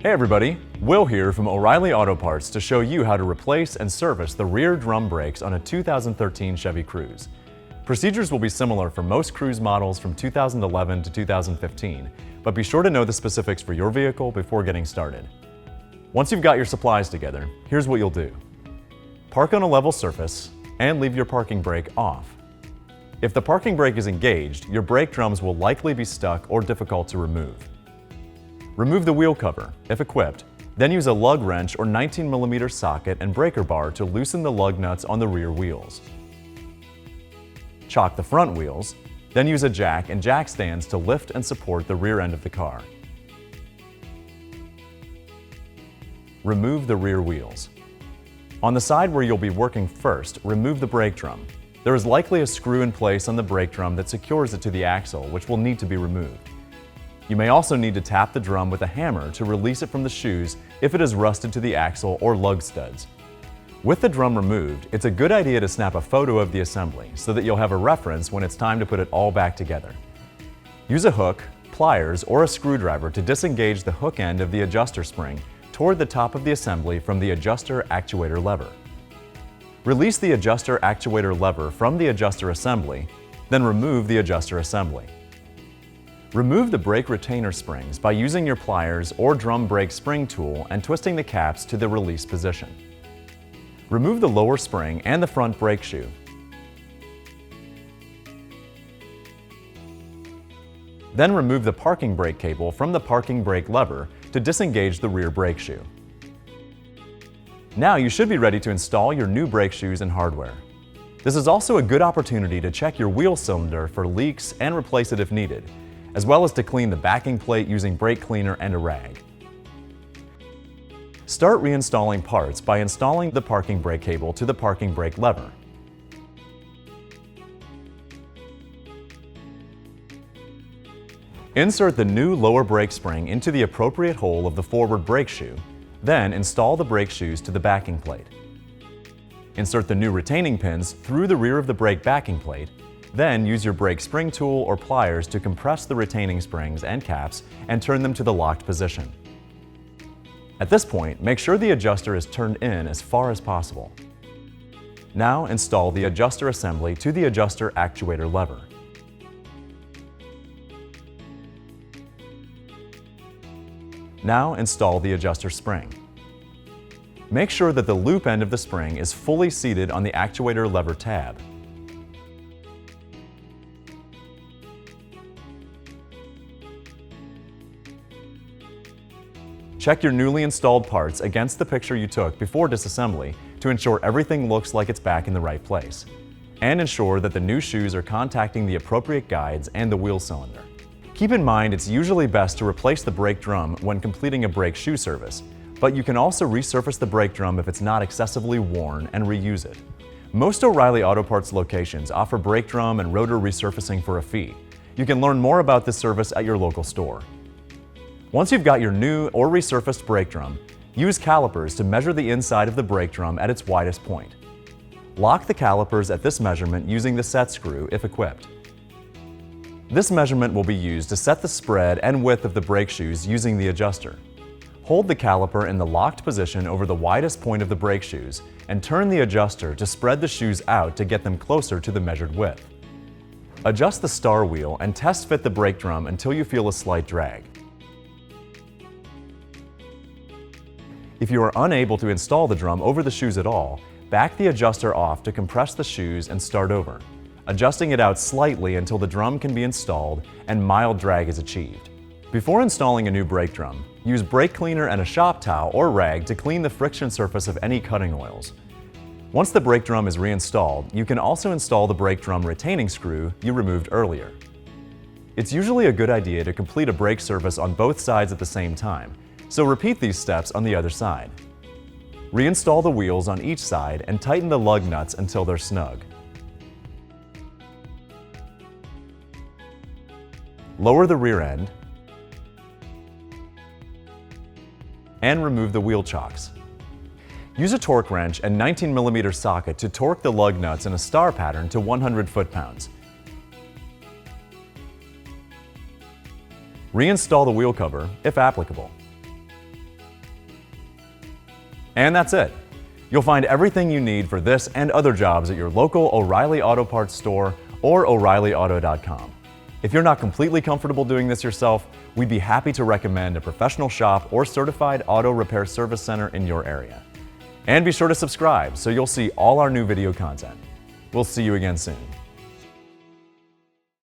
Hey everybody, Will here from O'Reilly Auto Parts to show you how to replace and service the rear drum brakes on a 2013 Chevy Cruze. Procedures will be similar for most Cruze models from 2011 to 2015, but be sure to know the specifics for your vehicle before getting started. Once you've got your supplies together, here's what you'll do. Park on a level surface and leave your parking brake off. If the parking brake is engaged, your brake drums will likely be stuck or difficult to remove. Remove the wheel cover, if equipped, then use a lug wrench or 19mm socket and breaker bar to loosen the lug nuts on the rear wheels. Chock the front wheels, then use a jack and jack stands to lift and support the rear end of the car. Remove the rear wheels. On the side where you'll be working first, remove the brake drum. There is likely a screw in place on the brake drum that secures it to the axle, which will need to be removed. You may also need to tap the drum with a hammer to release it from the shoes if it is rusted to the axle or lug studs. With the drum removed, it's a good idea to snap a photo of the assembly so that you'll have a reference when it's time to put it all back together. Use a hook, pliers, or a screwdriver to disengage the hook end of the adjuster spring toward the top of the assembly from the adjuster actuator lever. Release the adjuster actuator lever from the adjuster assembly, then remove the adjuster assembly. Remove the brake retainer springs by using your pliers or drum brake spring tool and twisting the caps to the release position. Remove the lower spring and the front brake shoe. Then remove the parking brake cable from the parking brake lever to disengage the rear brake shoe. Now you should be ready to install your new brake shoes and hardware. This is also a good opportunity to check your wheel cylinder for leaks and replace it if needed, as well as to clean the backing plate using brake cleaner and a rag. Start reinstalling parts by installing the parking brake cable to the parking brake lever. Insert the new lower brake spring into the appropriate hole of the forward brake shoe, then install the brake shoes to the backing plate. Insert the new retaining pins through the rear of the brake backing plate, then use your brake spring tool or pliers to compress the retaining springs and caps and turn them to the locked position. At this point, make sure the adjuster is turned in as far as possible. Now install the adjuster assembly to the adjuster actuator lever. Now install the adjuster spring. Make sure that the loop end of the spring is fully seated on the actuator lever tab. Check your newly installed parts against the picture you took before disassembly to ensure everything looks like it's back in the right place. And ensure that the new shoes are contacting the appropriate guides and the wheel cylinder. Keep in mind it's usually best to replace the brake drum when completing a brake shoe service, but you can also resurface the brake drum if it's not excessively worn and reuse it. Most O'Reilly Auto Parts locations offer brake drum and rotor resurfacing for a fee. You can learn more about this service at your local store. Once you've got your new or resurfaced brake drum, use calipers to measure the inside of the brake drum at its widest point. Lock the calipers at this measurement using the set screw if equipped. This measurement will be used to set the spread and width of the brake shoes using the adjuster. Hold the caliper in the locked position over the widest point of the brake shoes and turn the adjuster to spread the shoes out to get them closer to the measured width. Adjust the star wheel and test fit the brake drum until you feel a slight drag. If you are unable to install the drum over the shoes at all, back the adjuster off to compress the shoes and start over, adjusting it out slightly until the drum can be installed and mild drag is achieved. Before installing a new brake drum, use brake cleaner and a shop towel or rag to clean the friction surface of any cutting oils. Once the brake drum is reinstalled, you can also install the brake drum retaining screw you removed earlier. It's usually a good idea to complete a brake service on both sides at the same time, so repeat these steps on the other side. Reinstall the wheels on each side and tighten the lug nuts until they're snug. Lower the rear end and remove the wheel chocks. Use a torque wrench and 19mm socket to torque the lug nuts in a star pattern to 100 foot-pounds. Reinstall the wheel cover, if applicable. And that's it. You'll find everything you need for this and other jobs at your local O'Reilly Auto Parts store or O'ReillyAuto.com. If you're not completely comfortable doing this yourself, we'd be happy to recommend a professional shop or certified auto repair service center in your area. And be sure to subscribe so you'll see all our new video content. We'll see you again soon.